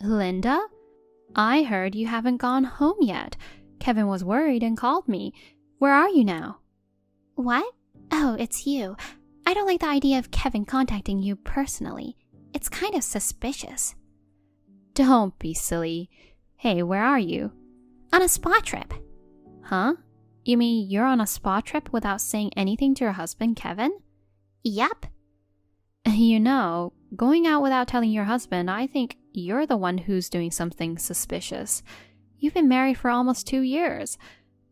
Linda? I heard you haven't gone home yet. Kevin was worried and called me. Where are you now? What? Oh, it's you. I don't like the idea of Kevin contacting you personally. It's kind of suspicious. Don't be silly. Hey, where are you? On a spa trip. Huh? You mean you're on a spa trip without saying anything to your husband, Kevin? Yep. You know, going out without telling your husband, I think you're the one who's doing something suspicious. You've been married for almost 2 years.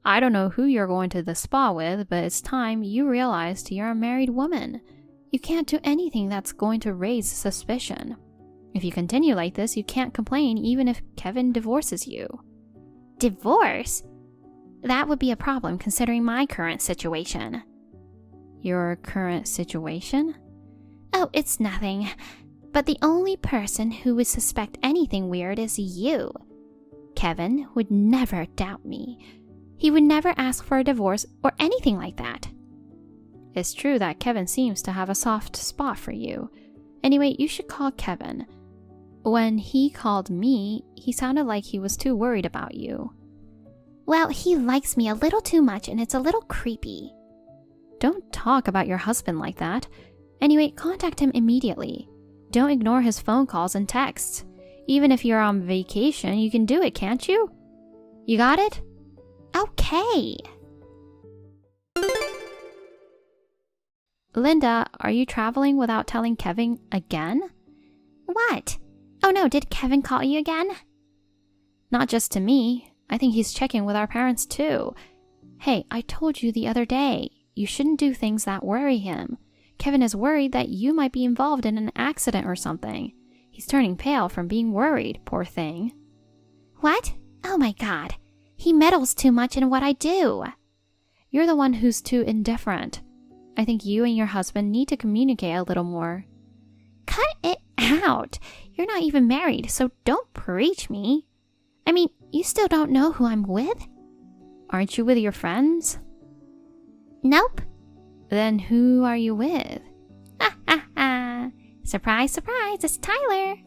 I don't know who you're going to the spa with, but it's time you realized you're a married woman. You can't do anything that's going to raise suspicion. If you continue like this, you can't complain even if Kevin divorces you. Divorce? That would be a problem considering my current situation. Your current situation? Oh, it's nothing. But the only person who would suspect anything weird is you. Kevin would never doubt me. He would never ask for a divorce or anything like that. It's true that Kevin seems to have a soft spot for you. Anyway, you should call Kevin. When he called me, he sounded like he was too worried about you. Well, he likes me a little too much and it's a little creepy. Don't talk about your husband like that. Anyway, contact him immediately. Don't ignore his phone calls and texts. Even if you're on vacation, you can do it, can't you? You got it? Okay. Linda, are you traveling without telling Kevin again? What? Oh no, did Kevin call you again? Not just to me. I think he's checking with our parents too. Hey, I told you the other day, you shouldn't do things that worry him. Kevin is worried that you might be involved in an accident or something. He's turning pale from being worried, poor thing. What? Oh my God. He meddles too much in what I do. You're the one who's too indifferent. I think you and your husband need to communicate a little more. Cut it out. You're not even married, so don't preach me. I mean, you still don't know who I'm with? Aren't you with your friends? Nope. Then who are you with? Ha ha ha. Surprise, surprise, it's Tyler.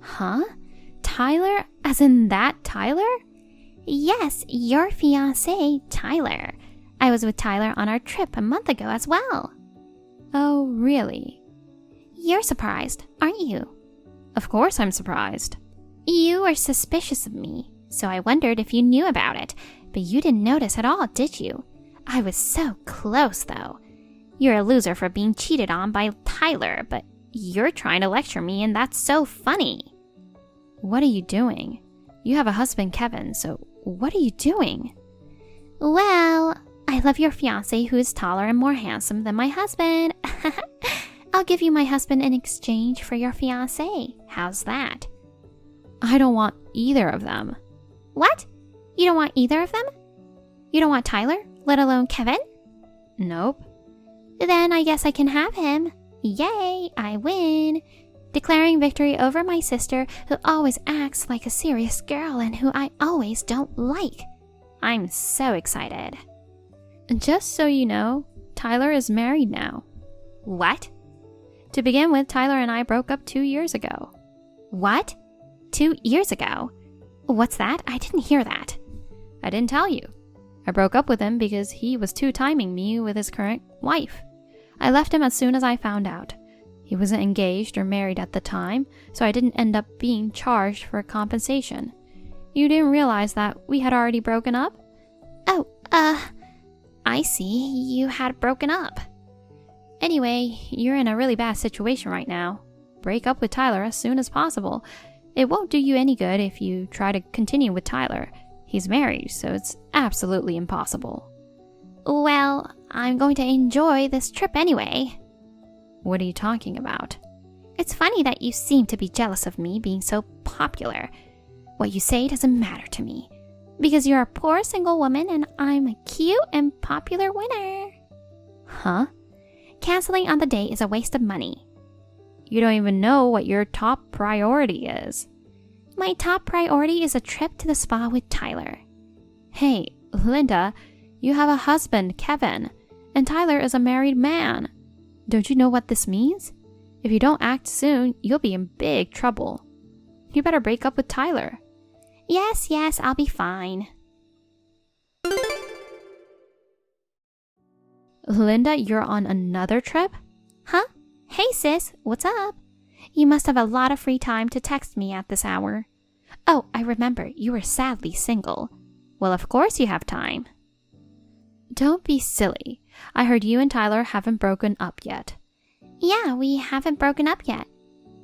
Huh? Tyler? As in that Tyler? Yes, your fiancé, Tyler. I was with Tyler on our trip a month ago as well. Oh, really? You're surprised, aren't you? Of course I'm surprised. You were suspicious of me, so I wondered if you knew about it, but you didn't notice at all, did you? I was so close, though. You're a loser for being cheated on by Tyler, but you're trying to lecture me, and that's so funny. What are you doing? You have a husband, Kevin, so what are you doing? Well, I love your fiancé who is taller and more handsome than my husband. I'll give you my husband in exchange for your fiancé. How's that? I don't want either of them. What? You don't want either of them? You don't want Tyler, let alone Kevin? Nope. Then I guess I can have him. Yay, I win. Declaring victory over my sister who always acts like a serious girl and who I always don't like. I'm so excited. Just so you know, Tyler is married now. What? To begin with, Tyler and I broke up 2 years ago. What? 2 years ago? What's that? I didn't hear that. I didn't tell you. I broke up with him because he was two-timing me with his current wife. I left him as soon as I found out. He wasn't engaged or married at the time, so I didn't end up being charged for compensation. You didn't realize that we had already broken up? Oh, I see. You had broken up. Anyway, you're in a really bad situation right now. Break up with Tyler as soon as possible. It won't do you any good if you try to continue with Tyler. He's married, so it's absolutely impossible. Well, I'm going to enjoy this trip anyway. What are you talking about? It's funny that you seem to be jealous of me being so popular. What you say doesn't matter to me. Because you're a poor single woman and I'm a cute and popular winner. Huh? Canceling on the date is a waste of money. You don't even know what your top priority is. My top priority is a trip to the spa with Tyler. Hey, Linda, you have a husband, Kevin, and Tyler is a married man. Don't you know what this means? If you don't act soon, you'll be in big trouble. You better break up with Tyler. Yes, I'll be fine. Linda, you're on another trip? Huh? Hey sis, what's up? You must have a lot of free time to text me at this hour. Oh, I remember, you were sadly single. Well, of course you have time. Don't be silly. I heard you and Tyler haven't broken up yet. Yeah, we haven't broken up yet.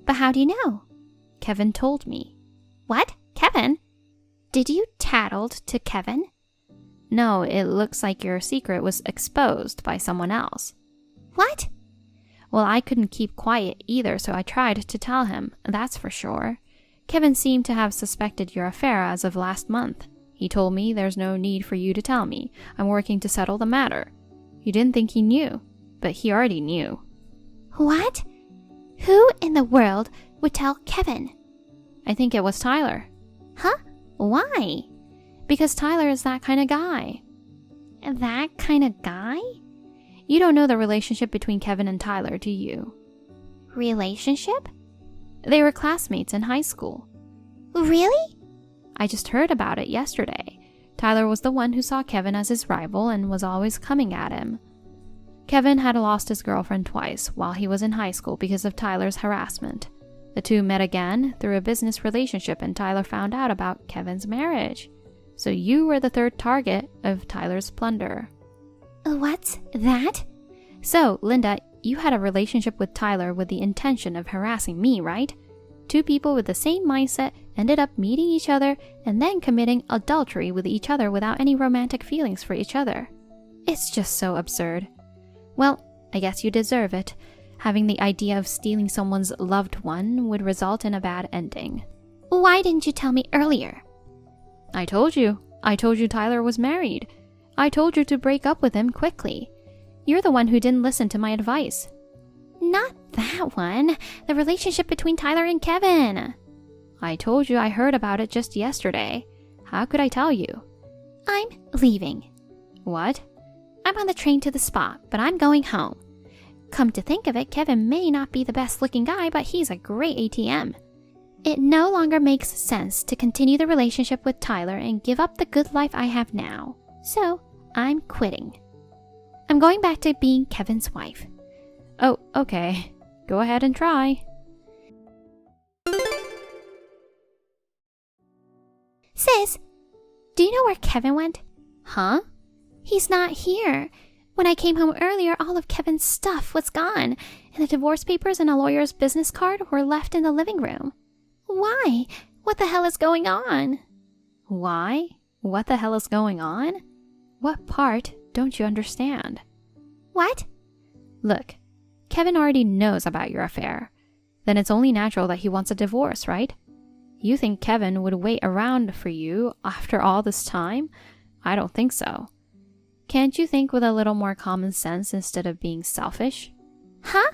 But how do you know? Kevin told me. What? Kevin? Did you tattle to Kevin? No, it looks like your secret was exposed by someone else. What? Well, I couldn't keep quiet either, so I tried to tell him, that's for sure. Kevin seemed to have suspected your affair as of last month. He told me there's no need for you to tell me. I'm working to settle the matter. You didn't think he knew, but he already knew. What? Who in the world would tell Kevin? I think it was Tyler. Huh? Why? Because Tyler is that kind of guy. That kind of guy? You don't know the relationship between Kevin and Tyler, do you? Relationship? They were classmates in high school. Really? I just heard about it yesterday. Tyler was the one who saw Kevin as his rival and was always coming at him. Kevin had lost his girlfriend twice while he was in high school because of Tyler's harassment. The two met again through a business relationship and Tyler found out about Kevin's marriage. So you were the third target of Tyler's plunder. What's that? So, Linda, you had a relationship with Tyler with the intention of harassing me, right? Two people with the same mindset ended up meeting each other and then committing adultery with each other without any romantic feelings for each other. It's just so absurd. Well, I guess you deserve it. Having the idea of stealing someone's loved one would result in a bad ending. Why didn't you tell me earlier? I told you. I told you Tyler was married. I told you to break up with him quickly. You're the one who didn't listen to my advice. Not that one. The relationship between Tyler and Kevin. I told you I heard about it just yesterday. How could I tell you? I'm leaving. What? I'm on the train to the spa, but I'm going home. Come to think of it, Kevin may not be the best looking guy, but he's a great ATM. It no longer makes sense to continue the relationship with Tyler and give up the good life I have now. So, I'm quitting. I'm going back to being Kevin's wife. Oh, okay. Go ahead and try. Sis, do you know where Kevin went? Huh? He's not here. When I came home earlier, all of Kevin's stuff was gone, and the divorce papers and a lawyer's business card were left in the living room. Why? What the hell is going on? Why? What the hell is going on? What part don't you understand? What? Look, Kevin already knows about your affair. Then it's only natural that he wants a divorce, right? You think Kevin would wait around for you after all this time? I don't think so. Can't you think with a little more common sense instead of being selfish? Huh?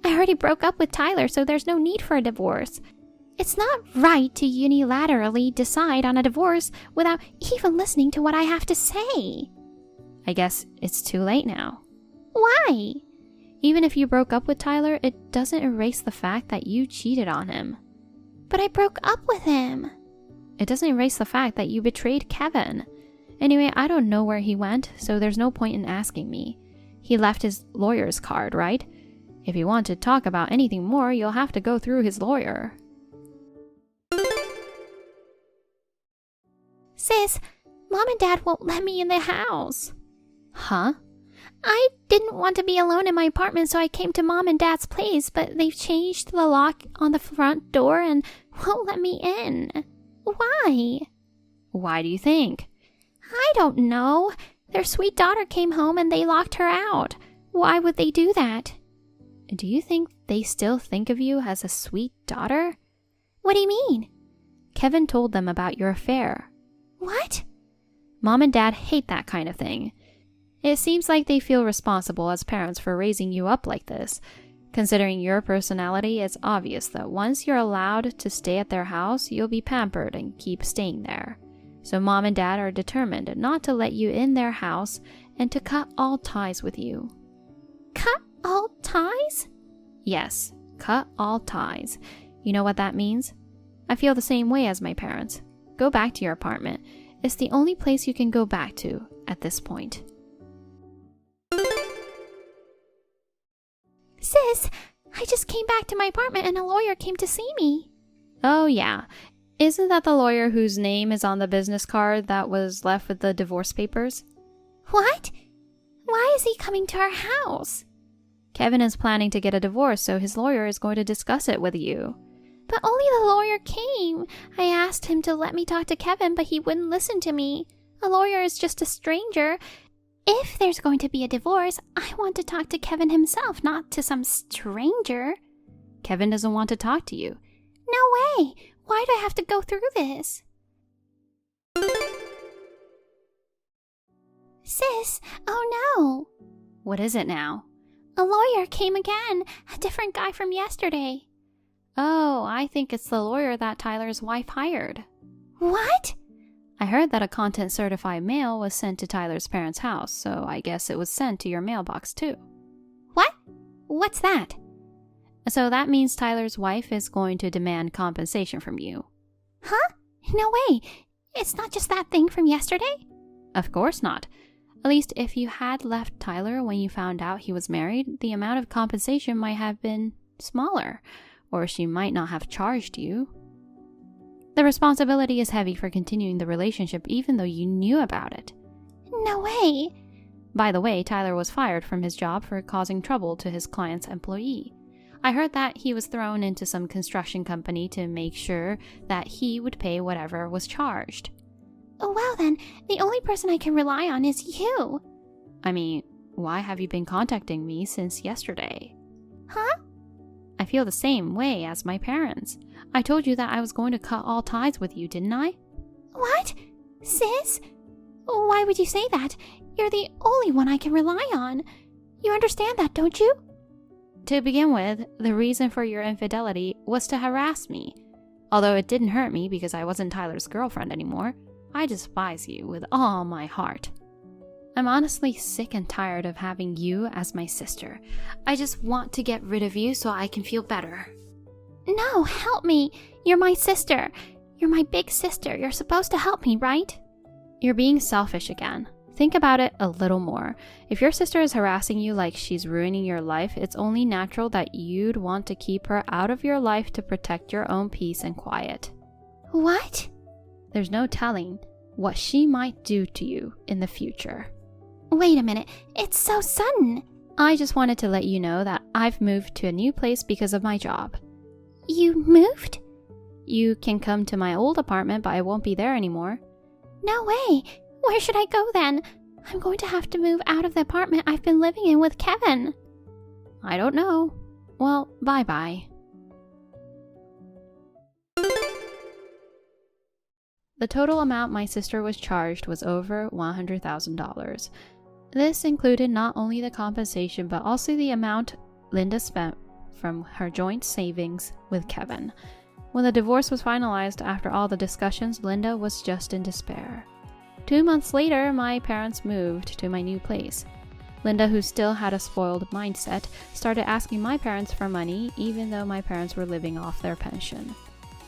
I already broke up with Tyler, so there's no need for a divorce. It's not right to unilaterally decide on a divorce without even listening to what I have to say. I guess it's too late now. Why? Even if you broke up with Tyler, it doesn't erase the fact that you cheated on him. But I broke up with him. It doesn't erase the fact that you betrayed Kevin. Anyway, I don't know where he went, so there's no point in asking me. He left his lawyer's card, right? If you want to talk about anything more, you'll have to go through his lawyer. Sis, Mom and Dad won't let me in the house. Huh? I didn't want to be alone in my apartment, so I came to Mom and Dad's place, but they've changed the lock on the front door and won't let me in. Why? Why do you think? I don't know. Their sweet daughter came home and they locked her out. Why would they do that? Do you think they still think of you as a sweet daughter? What do you mean? Kevin told them about your affair. What? Mom and Dad hate that kind of thing. It seems like they feel responsible as parents for raising you up like this. Considering your personality, it's obvious that once you're allowed to stay at their house, you'll be pampered and keep staying there. So Mom and Dad are determined not to let you in their house and to cut all ties with you. Cut all ties? Yes, cut all ties. You know what that means? I feel the same way as my parents. Go back to your apartment. It's the only place you can go back to at this point. Sis, I just came back to my apartment and a lawyer came to see me. Oh yeah. Isn't that the lawyer whose name is on the business card that was left with the divorce papers? What? Why is he coming to our house? Kevin is planning to get a divorce, so his lawyer is going to discuss it with you. But only the lawyer came. I asked him to let me talk to Kevin, but he wouldn't listen to me. A lawyer is just a stranger. If there's going to be a divorce, I want to talk to Kevin himself, not to some stranger. Kevin doesn't want to talk to you. No way! Why do I have to go through this? Sis, oh no! What is it now? A lawyer came again, a different guy from yesterday. Oh, I think it's the lawyer that Tyler's wife hired. What? I heard that a content-certified mail was sent to Tyler's parents' house, so I guess it was sent to your mailbox too. What? What's that? So that means Tyler's wife is going to demand compensation from you. Huh? No way. It's not just that thing from yesterday? Of course not. At least if you had left Tyler when you found out he was married, the amount of compensation might have been smaller, or she might not have charged you. The responsibility is heavy for continuing the relationship even though you knew about it. No way. By the way, Tyler was fired from his job for causing trouble to his client's employee. I heard that he was thrown into some construction company to make sure that he would pay whatever was charged. Oh, well then, the only person I can rely on is you. I mean, why have you been contacting me since yesterday? Huh? I feel the same way as my parents. I told you that I was going to cut all ties with you, didn't I? What? Sis? Why would you say that? You're the only one I can rely on. You understand that, don't you? To begin with, the reason for your infidelity was to harass me. Although it didn't hurt me because I wasn't Tyler's girlfriend anymore, I despise you with all my heart. I'm honestly sick and tired of having you as my sister. I just want to get rid of you so I can feel better. No, help me. You're my sister. You're my big sister. You're supposed to help me, right? You're being selfish again. Think about it a little more. If your sister is harassing you like she's ruining your life, it's only natural that you'd want to keep her out of your life to protect your own peace and quiet. What? There's no telling what she might do to you in the future. Wait a minute, it's so sudden. I just wanted to let you know that I've moved to a new place because of my job. You moved? You can come to my old apartment, but I won't be there anymore. No way. Where should I go then? I'm going to have to move out of the apartment I've been living in with Kevin. I don't know. Well, bye-bye. The total amount my sister was charged was over $100,000. This included not only the compensation but also the amount Linda spent from her joint savings with Kevin. When the divorce was finalized after all the discussions, Linda was just in despair. 2 months later, my parents moved to my new place. Linda, who still had a spoiled mindset, started asking my parents for money even though my parents were living off their pension.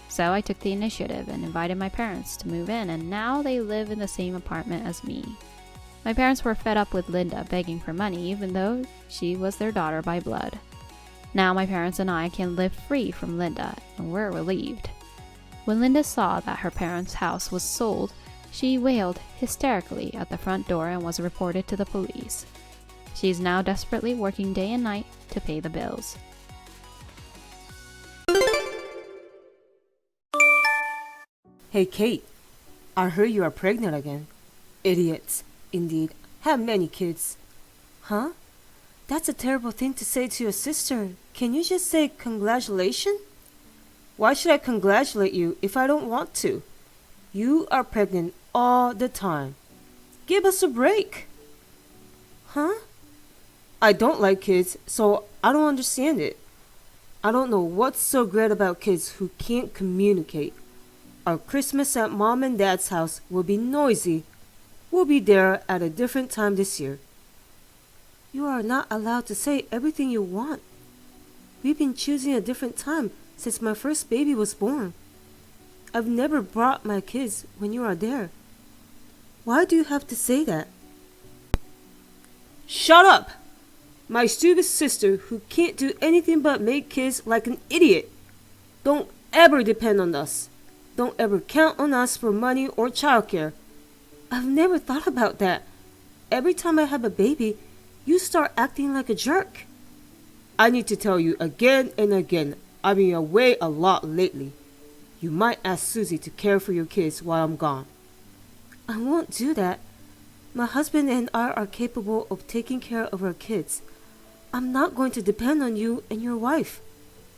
So I took the initiative and invited my parents to move in, and now they live in the same apartment as me. My parents were fed up with Linda begging for money even though she was their daughter by blood. Now my parents and I can live free from Linda, and we're relieved. When Linda saw that her parents' house was sold, she wailed hysterically at the front door and was reported to the police. She is now desperately working day and night to pay the bills. Hey Kate, I heard you are pregnant again. Idiots, indeed, have many kids. Huh? That's a terrible thing to say to your sister. Can you just say congratulations? Why should I congratulate you if I don't want to? You are pregnant all the time. Give us a break. Huh? I don't like kids, so I don't understand it. I don't know what's so great about kids who can't communicate. Our Christmas at Mom and Dad's house will be noisy. We'll be there at a different time this year. You are not allowed to say everything you want. We've been choosing a different time since my first baby was born. I've never brought my kids when you are there. Why do you have to say that? Shut up! My stupid sister who can't do anything but make kids like an idiot. Don't ever depend on us. Don't ever count on us for money or childcare. I've never thought about that. Every time I have a baby, you start acting like a jerk. I need to tell you again and again, I've been away a lot lately. You might ask Susie to care for your kids while I'm gone. I won't do that. My husband and I are capable of taking care of our kids. I'm not going to depend on you and your wife.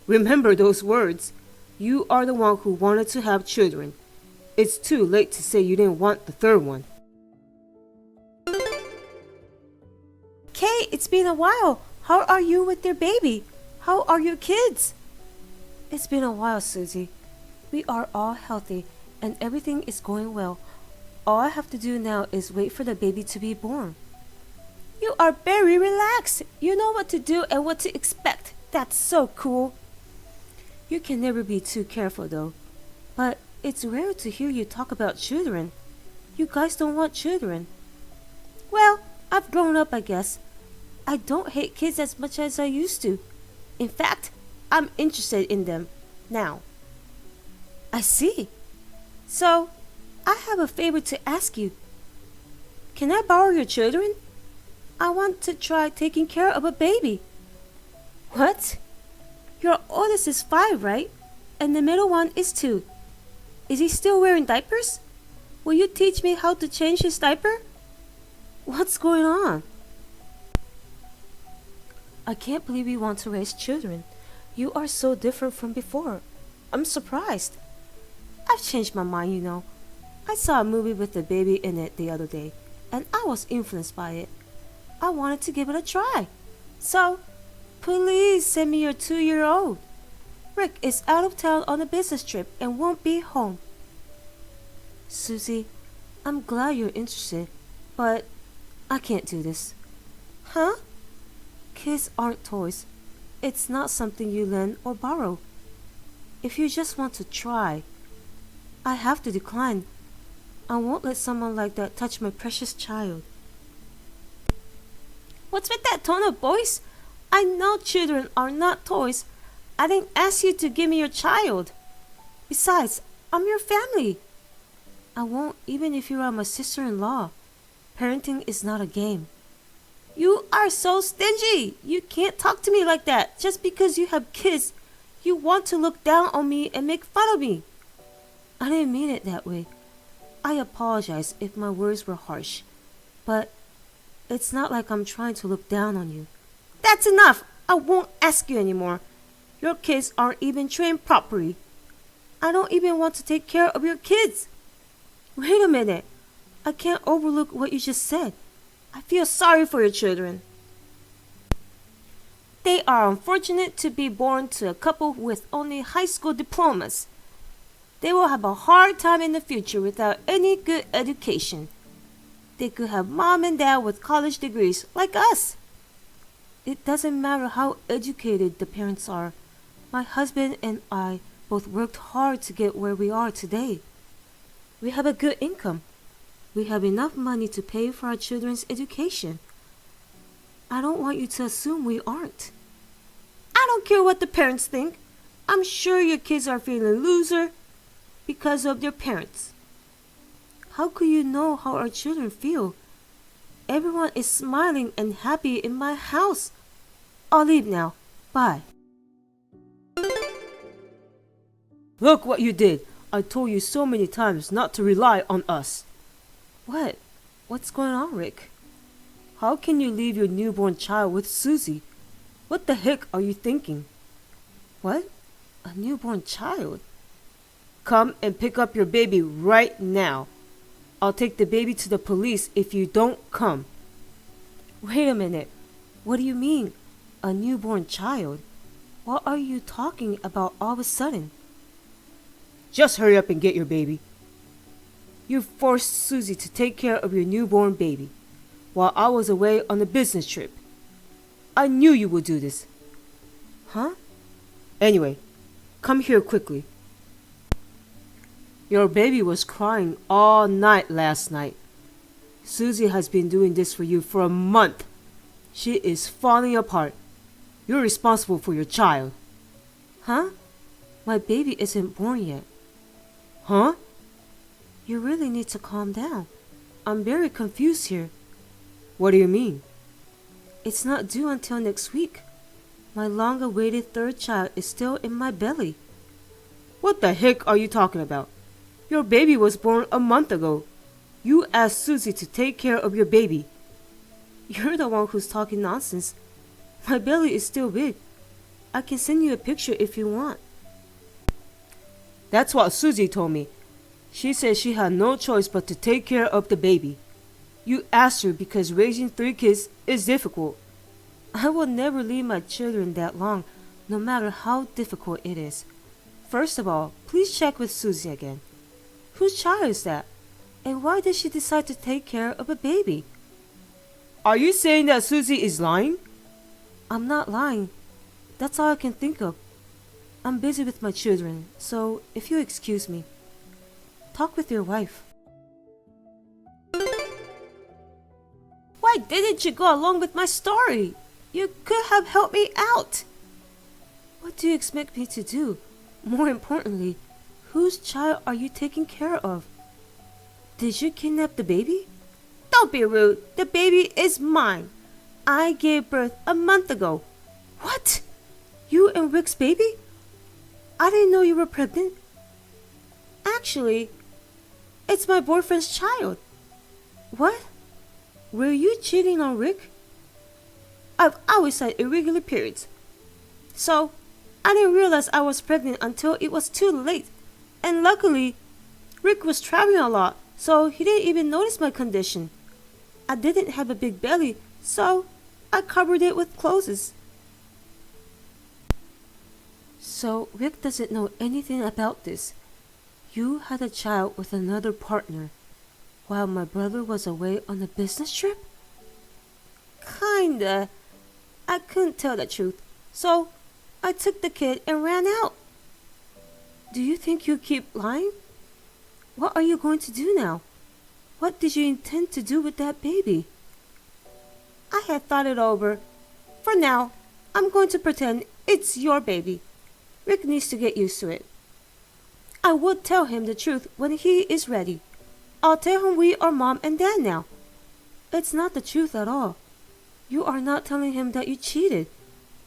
Remember those words. You are the one who wanted to have children. It's too late to say you didn't want the third one. Kate, it's been a while. How are you with your baby? How are your kids? It's been a while, Susie. We are all healthy and everything is going well. All I have to do now is wait for the baby to be born. You are very relaxed. You know what to do and what to expect. That's so cool. You can never be too careful though. But it's rare to hear you talk about children. You guys don't want children. Well, I've grown up, I guess. I don't hate kids as much as I used to. In fact, I'm interested in them now. I see. So, I have a favor to ask you. Can I borrow your children? I want to try taking care of a baby. What? Your oldest is 5, right? And the middle one is 2. Is he still wearing diapers? Will you teach me how to change his diaper? What's going on? I can't believe you want to raise children. You are so different from before. I'm surprised. I've changed my mind, you know. I saw a movie with a baby in it the other day, and I was influenced by it. I wanted to give it a try. So, please send me your 2-year-old. Rick is out of town on a business trip and won't be home. Susie, I'm glad you're interested, but I can't do this. Huh? Kids aren't toys. It's not something you lend or borrow. If you just want to try, I have to decline. I won't let someone like that touch my precious child. What's with that tone of voice? I know children are not toys. I didn't ask you to give me your child. Besides, I'm your family. I won't even if you are my sister-in-law. Parenting is not a game. You are so stingy. You can't talk to me like that. Just because you have kids, you want to look down on me and make fun of me. I didn't mean it that way. I apologize if my words were harsh. But it's not like I'm trying to look down on you. That's enough. I won't ask you anymore. Your kids aren't even trained properly. I don't even want to take care of your kids. Wait a minute. I can't overlook what you just said. I feel sorry for your children. They are unfortunate to be born to a couple with only high school diplomas. They will have a hard time in the future without any good education. They could have mom and dad with college degrees like us. It doesn't matter how educated the parents are. My husband and I both worked hard to get where we are today. We have a good income. We have enough money to pay for our children's education. I don't want you to assume we aren't. I don't care what the parents think. I'm sure your kids are feeling loser because of their parents. How could you know how our children feel? Everyone is smiling and happy in my house. I'll leave now. Bye. Look what you did. I told you so many times not to rely on us. What? What's going on, Rick? How can you leave your newborn child with Susie? What the heck are you thinking? What? A newborn child? Come and pick up your baby right now. I'll take the baby to the police if you don't come. Wait a minute. What do you mean, a newborn child? What are you talking about all of a sudden? Just hurry up and get your baby. You forced Susie to take care of your newborn baby while I was away on a business trip. I knew you would do this. Huh? Anyway, come here quickly. Your baby was crying all night last night. Susie has been doing this for you for a month. She is falling apart. You're responsible for your child. Huh? My baby isn't born yet. Huh? You really need to calm down. I'm very confused here. What do you mean? It's not due until next week. My long-awaited third child is still in my belly. What the heck are you talking about? Your baby was born a month ago. You asked Susie to take care of your baby. You're the one who's talking nonsense. My belly is still big. I can send you a picture if you want. That's what Susie told me. She said she had no choice but to take care of the baby. You asked her because raising 3 kids is difficult. I will never leave my children that long, no matter how difficult it is. First of all, please check with Susie again. Whose child is that? And why did she decide to take care of a baby? Are you saying that Susie is lying? I'm not lying. That's all I can think of. I'm busy with my children, so if you excuse me, talk with your wife. Why didn't you go along with my story? You could have helped me out. What do you expect me to do? More importantly, whose child are you taking care of? Did you kidnap the baby? Don't be rude. The baby is mine. I gave birth a month ago. What? You and Rick's baby? I didn't know you were pregnant. Actually, it's my boyfriend's child. What? Were you cheating on Rick? I've always had irregular periods. So, I didn't realize I was pregnant until it was too late. And luckily, Rick was traveling a lot, so he didn't even notice my condition. I didn't have a big belly, so I covered it with clothes. So Rick doesn't know anything about this. You had a child with another partner while my brother was away on a business trip? Kinda. I couldn't tell the truth, so I took the kid and ran out. Do you think you keep lying? What are you going to do now? What did you intend to do with that baby? I had thought it over. For now, I'm going to pretend it's your baby. Rick needs to get used to it. I would tell him the truth when he is ready. I'll tell him we are mom and dad now. It's not the truth at all. You are not telling him that you cheated.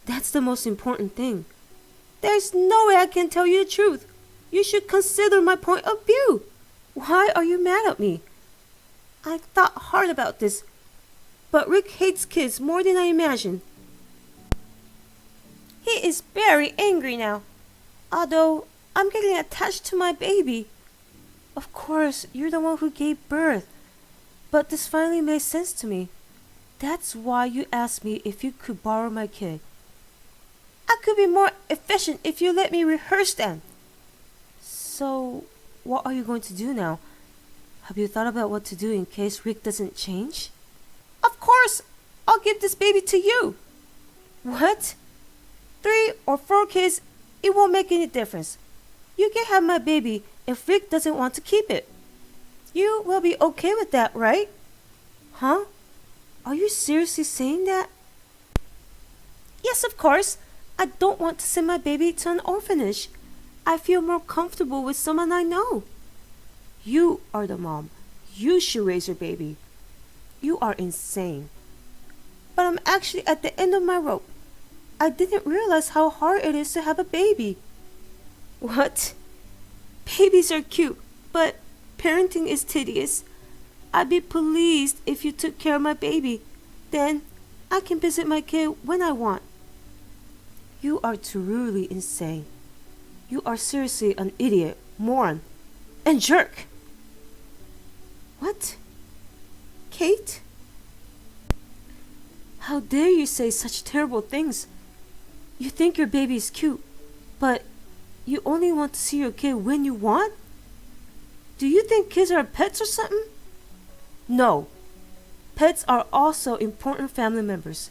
That's the most important thing. There's no way I can tell you the truth. You should consider my point of view. Why are you mad at me? I thought hard about this, but Rick hates kids more than I imagined. He is very angry now, although I'm getting attached to my baby. Of course, you're the one who gave birth, but this finally made sense to me. That's why you asked me if you could borrow my kid. I could be more efficient if you let me rehearse then. So, what are you going to do now? Have you thought about what to do in case Rick doesn't change? Of course! I'll give this baby to you! What? 3 or 4 kids, it won't make any difference. You can have my baby if Rick doesn't want to keep it. You will be okay with that, right? Huh? Are you seriously saying that? Yes, of course. I don't want to send my baby to an orphanage. I feel more comfortable with someone I know. You are the mom. You should raise your baby. You are insane. But I'm actually at the end of my rope. I didn't realize how hard it is to have a baby. What? Babies are cute, but parenting is tedious. I'd be pleased if you took care of my baby. Then I can visit my kid when I want. You are truly insane. You are seriously an idiot, moron, and jerk. What? Kate? How dare you say such terrible things? You think your baby is cute, but you only want to see your kid when you want? Do you think kids are pets or something? No. Pets are also important family members.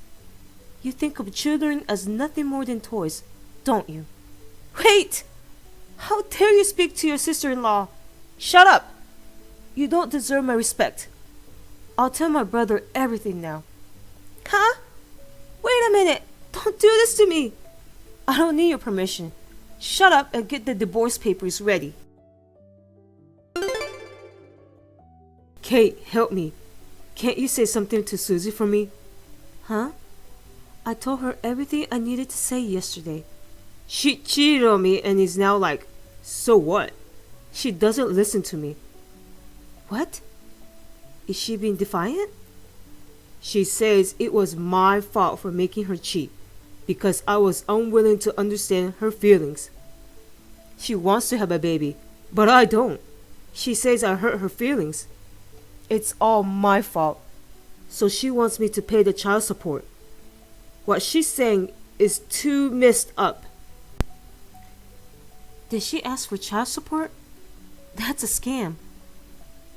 You think of children as nothing more than toys, don't you? Wait! How dare you speak to your sister-in-law? Shut up! You don't deserve my respect. I'll tell my brother everything now. Huh? Wait a minute! Don't do this to me! I don't need your permission. Shut up and get the divorce papers ready. Kate, help me. Can't you say something to Susie for me? Huh? I told her everything I needed to say yesterday. She cheated on me and is now like, so what? She doesn't listen to me. What? Is she being defiant? She says it was my fault for making her cheat because I was unwilling to understand her feelings. She wants to have a baby, but I don't. She says I hurt her feelings. It's all my fault. So she wants me to pay the child support. What she's saying is too messed up. Did she ask for child support? That's a scam.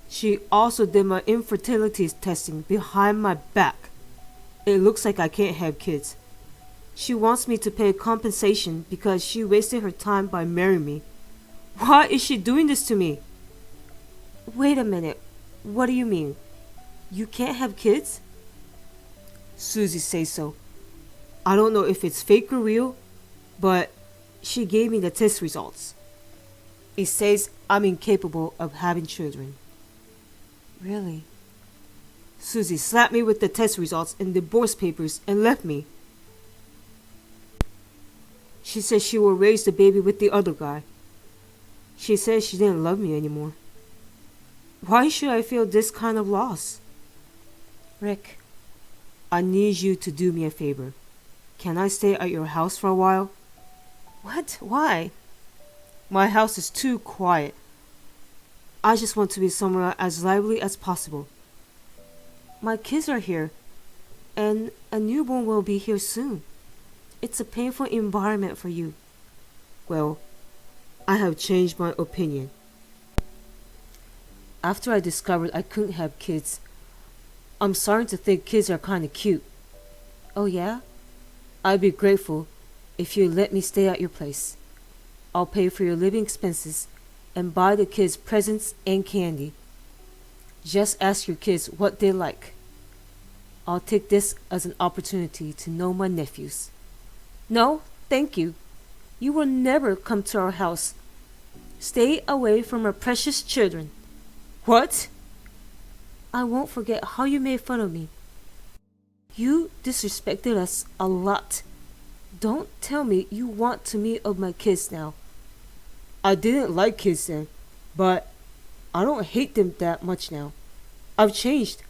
She also did my infertility testing behind my back. It looks like I can't have kids. She wants me to pay compensation because she wasted her time by marrying me. Why is she doing this to me? Wait a minute. What do you mean? You can't have kids? Susie says so. I don't know if it's fake or real, but she gave me the test results. It says I'm incapable of having children. Really? Susie slapped me with the test results and divorce papers and left me. She said she will raise the baby with the other guy. She said she didn't love me anymore. Why should I feel this kind of loss? Rick, I need you to do me a favor. Can I stay at your house for a while? What? Why? My house is too quiet. I just want to be somewhere as lively as possible. My kids are here, and a newborn will be here soon. It's a painful environment for you. Well, I have changed my opinion. After I discovered I couldn't have kids, I'm starting to think kids are kind of cute. Oh yeah? I'd be grateful if you let me stay at your place. I'll pay for your living expenses and buy the kids presents and candy. Just ask your kids what they like. I'll take this as an opportunity to know my nephews. No, thank you. You will never come to our house. Stay away from our precious children. What? I won't forget how you made fun of me. You disrespected us a lot. Don't tell me you want to meet of my kids now. I didn't like kids then, but I don't hate them that much now. I've changed.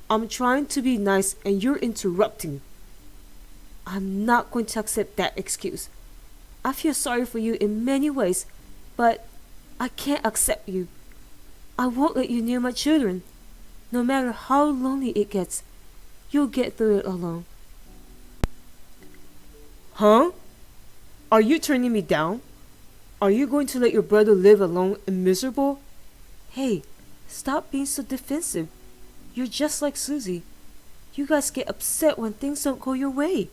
I'm trying to be nice and you're interrupting. I'm not going to accept that excuse. I feel sorry for you in many ways, but I can't accept you. I won't let you near my children. No matter how lonely it gets, you'll get through it alone. Huh? Are you turning me down? Are you going to let your brother live alone and miserable? Hey, stop being so defensive. You're just like Susie. You guys get upset when things don't go your way.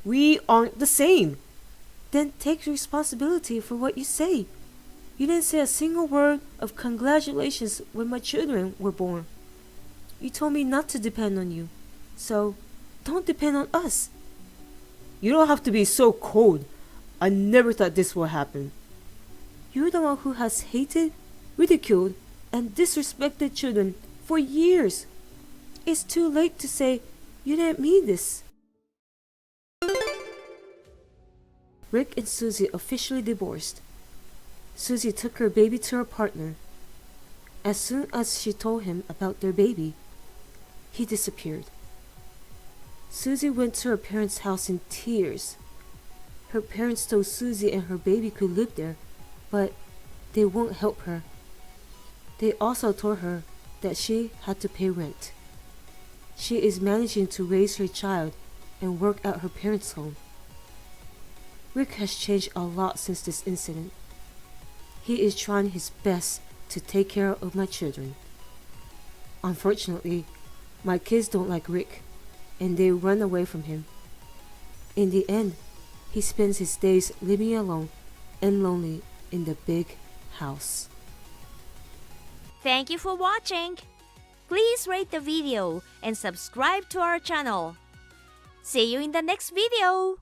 We aren't the same. Then take responsibility for what you say. You didn't say a single word of congratulations when my children were born. You told me not to depend on you. So, don't depend on us. You don't have to be so cold. I never thought this would happen. You're the one who has hated, ridiculed, and disrespected children for years. It's too late to say you didn't mean this. Rick and Susie officially divorced. Susie took her baby to her partner. As soon as she told him about their baby, he disappeared. Susie went to her parents' house in tears. Her parents told Susie and her baby could live there, but they won't help her. They also told her that she had to pay rent. She is managing to raise her child and work at her parents' home. Rick has changed a lot since this incident. He is trying his best to take care of my children. Unfortunately, my kids don't like Rick, and they run away from him. In the end, he spends his days living alone and lonely in the big house. Thank you for watching. Please rate the video and subscribe to our channel. See you in the next video.